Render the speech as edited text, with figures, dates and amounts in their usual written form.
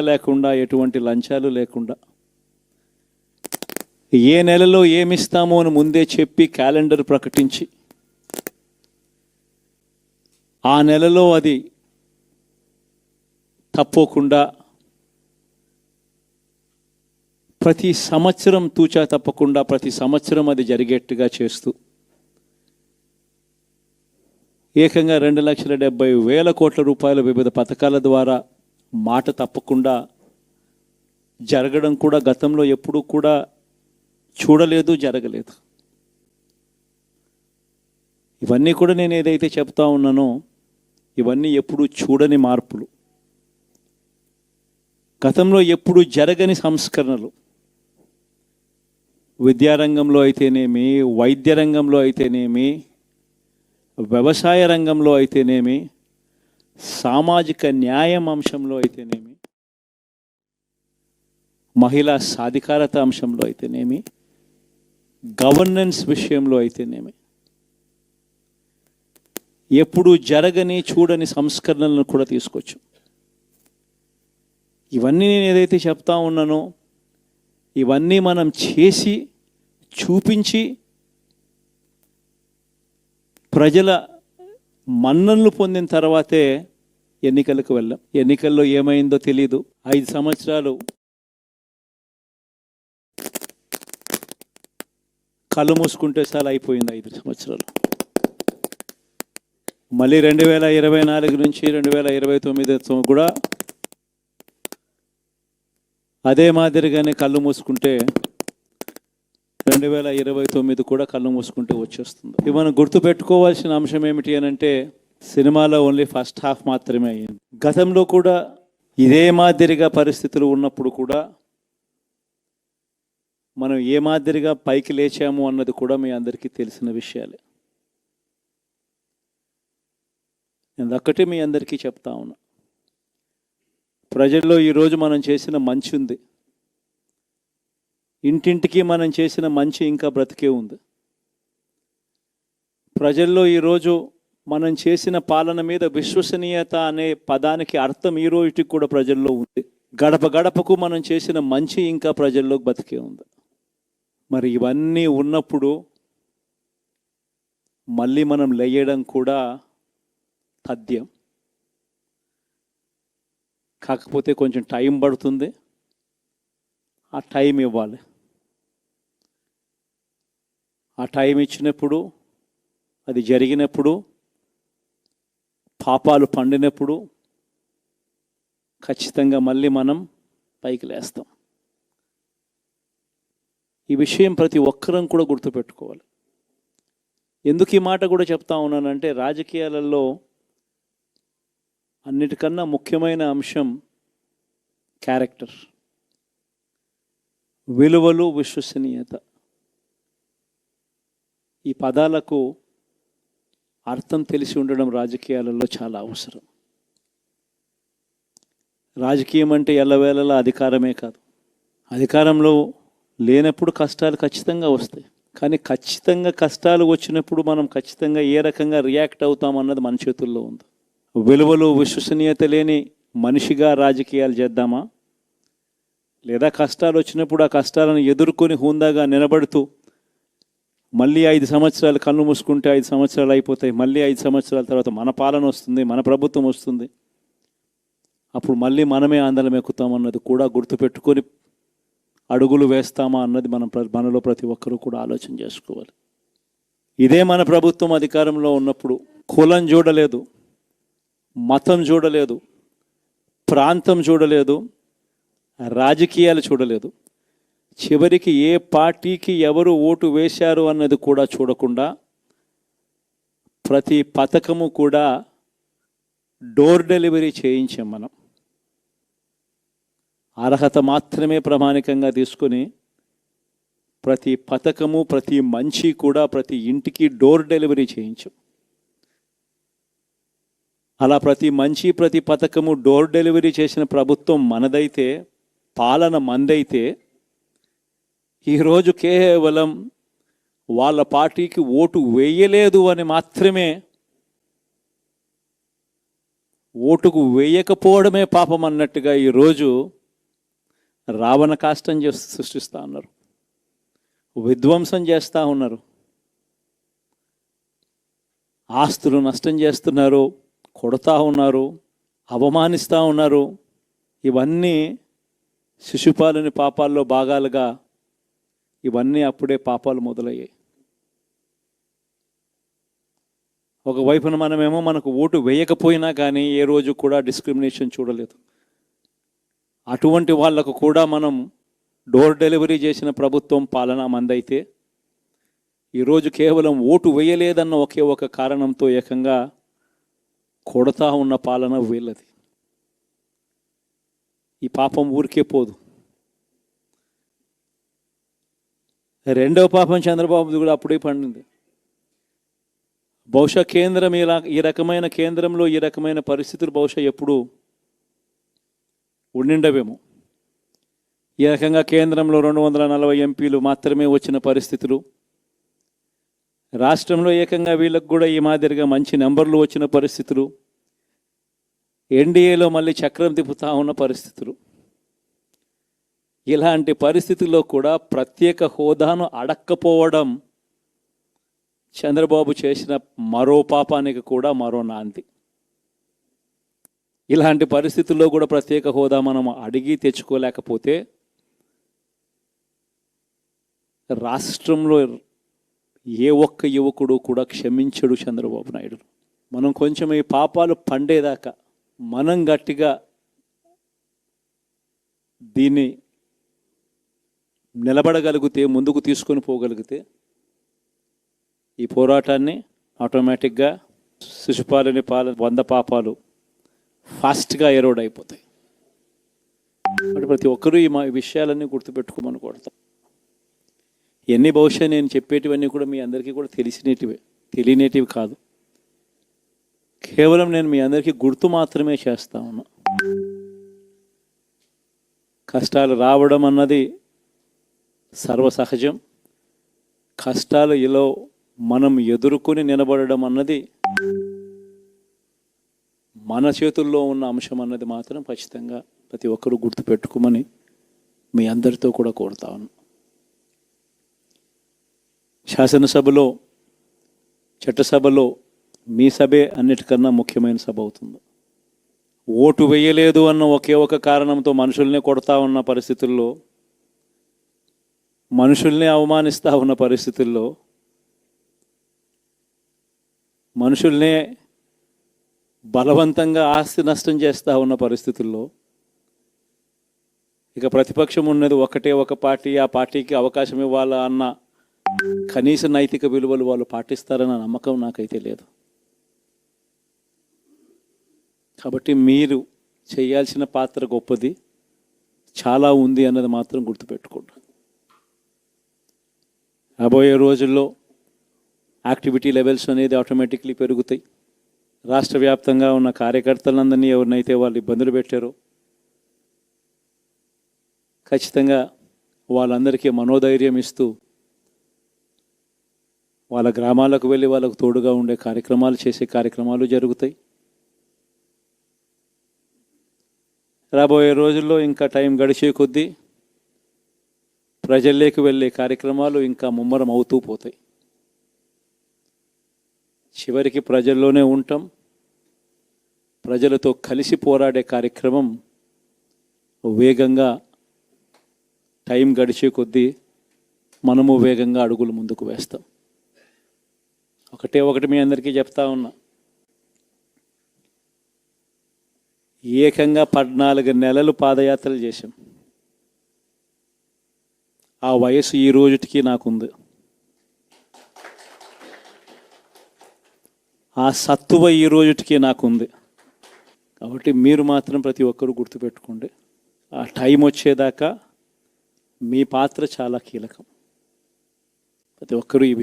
లేకుండా ఎటువంటి లంచాలు లేకుండా ఏ నెలలో ఏమిస్తామో అని ముందే చెప్పి క్యాలెండర్ ప్రకటించి ఆ నెలలో అది తప్పకుండా ప్రతి సంవత్సరం తూచా తప్పకుండా ప్రతి సంవత్సరం అది జరిగేట్టుగా చేస్తూ ఏకంగా 2,70,000 కోట్ల రూపాయల వివిధ పథకాల ద్వారా మాట తప్పకుండా జరగడం కూడా గతంలో ఎప్పుడూ కూడా చూడలేదు, జరగలేదు. ఇవన్నీ కూడా నేను ఏదైతే చెప్తా ఉన్నానో ఇవన్నీ ఎప్పుడూ చూడని మార్పులు, గతంలో ఎప్పుడూ జరగని సంస్కరణలు. విద్యారంగంలో అయితేనేమి, వైద్య రంగంలో అయితేనేమి, వ్యవసాయ రంగంలో అయితేనేమి, సామాజిక న్యాయం అంశంలో అయితేనేమి, మహిళా సాధికారత అంశంలో అయితేనేమి, గవర్నెన్స్ విషయంలో అయితేనేమి ఎప్పుడు జరగని చూడని సంస్కరణలను కూడా తీసుకొచ్చు. ఇవన్నీ నేను ఏదైతే చెప్తా ఉన్నానో ఇవన్నీ మనం చేసి చూపించి ప్రజల మన్ననలు పొందిన తర్వాతే ఎన్నికలకు వెళ్ళాం. ఎన్నికల్లో ఏమైందో తెలీదు. 5 సంవత్సరాలు కళ్ళు మూసుకుంటే చాలా అయిపోయింది. 5 సంవత్సరాలు. మళ్ళీ 2024 నుంచి 2029 కూడా అదే మాదిరిగానే కళ్ళు మూసుకుంటే 2029 కూడా కళ్ళు మూసుకుంటే వచ్చేస్తుంది. ఇవి మనం గుర్తుపెట్టుకోవాల్సిన అంశం ఏమిటి అని అంటే సినిమాలో ఓన్లీ ఫస్ట్ హాఫ్ మాత్రమే అయ్యింది. గతంలో కూడా ఇదే మాదిరిగా పరిస్థితులు ఉన్నప్పుడు కూడా మనం ఏ మాదిరిగా పైకి లేచాము అన్నది కూడా మీ అందరికీ తెలిసిన విషయాలే. నేను ఒక్కటే మీ అందరికీ చెప్తా ఉన్నా, ప్రజల్లో ఈరోజు మనం చేసిన మంచి ఉంది. ఇంటింటికి మనం చేసిన మంచి ఇంకా బ్రతికే ఉంది. ప్రజల్లో ఈరోజు మనం చేసిన పాలన మీద విశ్వసనీయత అనే పదానికి అర్థం ఈ రోజుకి కూడా ప్రజల్లో ఉంది. గడప గడపకు మనం చేసిన మంచి ఇంకా ప్రజల్లో బతికే ఉంది. మరి ఇవన్నీ ఉన్నప్పుడు మళ్ళీ మనం లేయడం కూడా తథ్యం. కాకపోతే కొంచెం టైం పడుతుంది. ఆ టైం ఇవ్వాలి. ఆ టైం ఇచ్చినప్పుడు, అది జరిగినప్పుడు, పాపాలు పండినప్పుడు ఖచ్చితంగా మళ్ళీ మనం పైకి లేస్తాం. ఈ విషయం ప్రతి ఒక్కరం కూడా గుర్తుపెట్టుకోవాలి. ఎందుకు ఈ మాట కూడా చెప్తా ఉన్నానంటే రాజకీయాలలో అన్నిటికన్నా ముఖ్యమైన అంశం క్యారెక్టర్, విలువలు, విశ్వసనీయత. ఈ పదాలకు అర్థం తెలిసి ఉండడం రాజకీయాలలో చాలా అవసరం. రాజకీయం అంటే ఎల్లవేళలా అధికారమే కాదు. అధికారంలో లేనప్పుడు కష్టాలు ఖచ్చితంగా వస్తాయి. కానీ ఖచ్చితంగా కష్టాలు వచ్చినప్పుడు మనం ఖచ్చితంగా ఏ రకంగా రియాక్ట్ అవుతాం అన్నది మన చేతుల్లో ఉంది. విలువలు, విశ్వసనీయత లేని మనిషిగా రాజకీయాలు చేద్దామా, లేదా కష్టాలు వచ్చినప్పుడు ఆ కష్టాలను ఎదుర్కొని హుందాగా నిలబడుతూ మళ్ళీ 5 సంవత్సరాలు కళ్ళు మూసుకుంటే 5 సంవత్సరాలు అయిపోతాయి, మళ్ళీ 5 సంవత్సరాల తర్వాత మన పాలన వస్తుంది, మన ప్రభుత్వం వస్తుంది, అప్పుడు మళ్ళీ మనమే ఆందోళన ఎక్కుతాం అన్నది కూడా గుర్తుపెట్టుకొని అడుగులు వేస్తామా అన్నది మనలో ప్రతి ఒక్కరూ కూడా ఆలోచన చేసుకోవాలి. ఇదే మన ప్రభుత్వం అధికారంలో ఉన్నప్పుడు కులం చూడలేదు, మతం చూడలేదు, ప్రాంతం చూడలేదు, రాజకీయాలు చూడలేదు, చివరికి ఏ పార్టీకి ఎవరు ఓటు వేశారు అన్నది కూడా చూడకుండా ప్రతి పథకము కూడా డోర్ డెలివరీ చేయించాం. మనం అర్హత మాత్రమే ప్రామాణికంగా తీసుకొని ప్రతి పథకము, ప్రతి మంచి కూడా ప్రతి ఇంటికి డోర్ డెలివరీ చేయించాం. అలా ప్రతి మంచి, ప్రతి పథకము డోర్ డెలివరీ చేసిన ప్రభుత్వం మనదైతే, పాలన మందైతే, ఈరోజు కేవలం వాళ్ళ పార్టీకి ఓటు వేయలేదు అని మాత్రమే ఓటుకు వేయకపోవడమే పాపం అన్నట్టుగా ఈరోజు రావణ కాష్టం చేస్తూ సృష్టిస్తూ ఉన్నారు, విధ్వంసం చేస్తూ ఉన్నారు, ఆస్తులు నష్టం చేస్తున్నారు, కొడతా ఉన్నారు, అవమానిస్తూ ఉన్నారు. ఇవన్నీ శిశుపాలుని పాపాల్లో భాగాలుగా ఇవన్నీ అప్పుడే పాపాలు మొదలయ్యాయి. ఒకవైపున మనమేమో మనకు ఓటు వేయకపోయినా కానీ ఏ రోజు కూడా డిస్క్రిమినేషన్ చూడలేదు. అటువంటి వాళ్లకు కూడా మనం డోర్ డెలివరీ చేసిన ప్రభుత్వం పాలన మందైతే ఈరోజు కేవలం ఓటు వేయలేదన్న ఒకే ఒక కారణంతో ఏకంగా కొడతా ఉన్న పాలన వీళ్ళది. ఈ పాపం ఊరికే పోదు. రెండవ పాపం చంద్రబాబుది కూడా అప్పుడే పండింది. బహుశా కేంద్రం ఈ రకమైన కేంద్రంలో ఈ రకమైన పరిస్థితులు బహుశా ఎప్పుడు ఉండిండవేమో. ఈ రకంగా కేంద్రంలో 240 ఎంపీలు మాత్రమే వచ్చిన పరిస్థితులు, రాష్ట్రంలో ఏకంగా వీళ్ళకు కూడా ఈ మాదిరిగా మంచి నెంబర్లు వచ్చిన పరిస్థితులు, ఎన్డీఏలో మళ్ళీ చక్రం తిప్పుతా ఉన్న పరిస్థితులు. ఇలాంటి పరిస్థితుల్లో కూడా ప్రత్యేక హోదాను అడక్కపోవడం చంద్రబాబు చేసిన మరో పాపానికి కూడా మరో నాంది. ఇలాంటి పరిస్థితుల్లో కూడా ప్రత్యేక హోదా మనం అడిగి తెచ్చుకోలేకపోతే రాష్ట్రంలో ఏ ఒక్క యువకుడు కూడా క్షమించడు చంద్రబాబు నాయుడు. మనం కొంచెం ఈ పాపాలు పండేదాకా మనం గట్టిగా దీన్ని నిలబడగలిగితే, ముందుకు తీసుకొని పోగలిగితే ఈ పోరాటాన్ని ఆటోమేటిక్గా శిశుపాలుని 100 పాపాలు ఫాస్ట్గా ఎరోడ్ అయిపోతాయి. అంటే ప్రతి ఒక్కరూ ఈ విషయాలన్నీ గుర్తుపెట్టుకోమని కొడతాం. ఇవన్నీ బహుశా నేను చెప్పేటివన్నీ కూడా మీ అందరికీ కూడా తెలియనేటివి కాదు. కేవలం నేను మీ అందరికీ గుర్తు మాత్రమే చేస్తా ఉన్నా. కష్టాలు రావడం అన్నది సర్వసహజం. కష్టాలు ఇలా మనం ఎదుర్కొని నిలబడడం అన్నది మన చేతుల్లో ఉన్న అంశం అన్నది మాత్రం ఖచ్చితంగా ప్రతి ఒక్కరూ గుర్తుపెట్టుకోమని మీ అందరితో కూడా కోరుతా ఉన్నాను. శాసనసభలో, చట్టసభలో మీ సభే అన్నిటికన్నా ముఖ్యమైన సభ అవుతుంది. ఓటు వేయలేదు అన్న ఒకే ఒక కారణంతో మనుషుల్ని కొడతా ఉన్న పరిస్థితుల్లో, మనుషుల్ని అవమానిస్తూ ఉన్న పరిస్థితుల్లో, మనుషుల్నే బలవంతంగా ఆస్తి నష్టం చేస్తూ ఉన్న పరిస్థితుల్లో ఇక ప్రతిపక్షం ఉన్నది ఒకటే ఒక పార్టీ, ఆ పార్టీకి అవకాశం ఇవ్వాలా అన్న కనీస నైతిక విలువలు వాళ్ళు పాటిస్తారన్న నమ్మకం నాకైతే లేదు. కాబట్టి మీరు చేయాల్సిన పాత్ర గొప్పది, చాలా ఉంది అన్నది మాత్రం గుర్తుపెట్టుకోండి. రాబోయే రోజుల్లో యాక్టివిటీ లెవెల్స్ అనేది ఆటోమేటిక్లీ పెరుగుతాయి. రాష్ట్ర వ్యాప్తంగా ఉన్న కార్యకర్తలందరినీ ఎవరినైతే వాళ్ళు ఇబ్బందులు పెట్టారో ఖచ్చితంగా వాళ్ళందరికీ మనోధైర్యం ఇస్తూ వాళ్ళ గ్రామాలకు వెళ్ళి వాళ్ళకు తోడుగా ఉండే చేసే కార్యక్రమాలు జరుగుతాయి. రాబోయే రోజుల్లో ఇంకా టైం గడిచే కొద్దీ ప్రజల్లోకి వెళ్ళే కార్యక్రమాలు ఇంకా ముమ్మరం అవుతూ పోతాయి. చివరికి ప్రజల్లోనే ఉంటాం. ప్రజలతో కలిసి పోరాడే కార్యక్రమం వేగంగా టైం గడిచే కొద్దీ మనము వేగంగా అడుగులు ముందుకు వేస్తాం. ఒకటి మీ అందరికీ చెప్తా ఉన్నా, ఏకంగా 14 నెలలు పాదయాత్రలు చేశాం. ఆ వయసు ఈ రోజుటికి నాకుంది. ఆ సత్తువ ఈ రోజుటికి నాకుంది. కాబట్టి మీరు మాత్రం ప్రతి ఒక్కరూ గుర్తుపెట్టుకోండి, ఆ టైం వచ్చేదాకా మీ పాత్ర చాలా కీలకం. ప్రతి ఒక్కరూ ఈ విషయం